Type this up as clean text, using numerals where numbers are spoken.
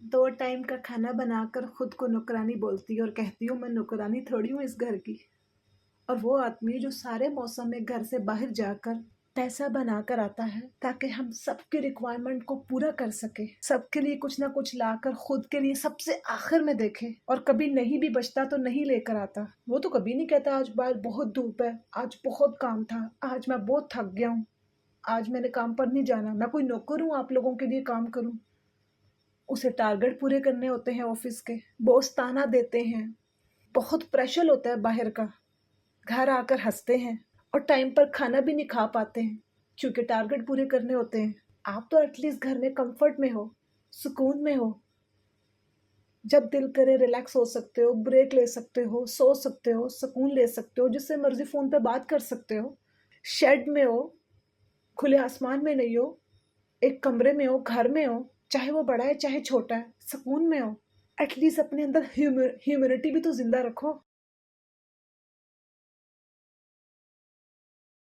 दो टाइम का खाना बनाकर खुद को नौकरानी बोलती है और कहती हूँ मैं नौकरानी थोड़ी हूँ इस घर की। और वो आदमी जो सारे मौसम में घर से बाहर जाकर पैसा बनाकर आता है ताकि हम सबके रिक्वायरमेंट को पूरा कर सके, सबके लिए कुछ ना कुछ लाकर खुद के लिए सबसे आखिर में देखे, और कभी नहीं भी बचता तो नहीं लेकर आता। वो तो कभी नहीं कहता आज बाहर बहुत धूप है, आज बहुत काम था, आज मैं बहुत थक गया हूँ, आज मैंने काम पर नहीं जाना, मैं कोई नौकर हूँ आप लोगों के लिए काम करूँ। उसे टारगेट पूरे करने होते हैं ऑफिस के, बॉस ताना देते हैं, बहुत प्रेशर होता है बाहर का, घर आकर हंसते हैं और टाइम पर खाना भी नहीं खा पाते हैं क्योंकि टारगेट पूरे करने होते हैं। आप तो एटलीस्ट घर में कंफर्ट में हो, सुकून में हो, जब दिल करे रिलैक्स हो सकते हो, ब्रेक ले सकते हो, सो सकते हो, सुकून ले सकते हो, जिससे मर्जी फ़ोन पे बात कर सकते हो, शेड में हो, खुले आसमान में नहीं हो, एक कमरे में हो, घर में हो, चाहे वो बड़ा है चाहे छोटा है, सुकून में हो। एटलीस्ट अपने अंदर ह्यूमिनिटी भी तो जिंदा रखो।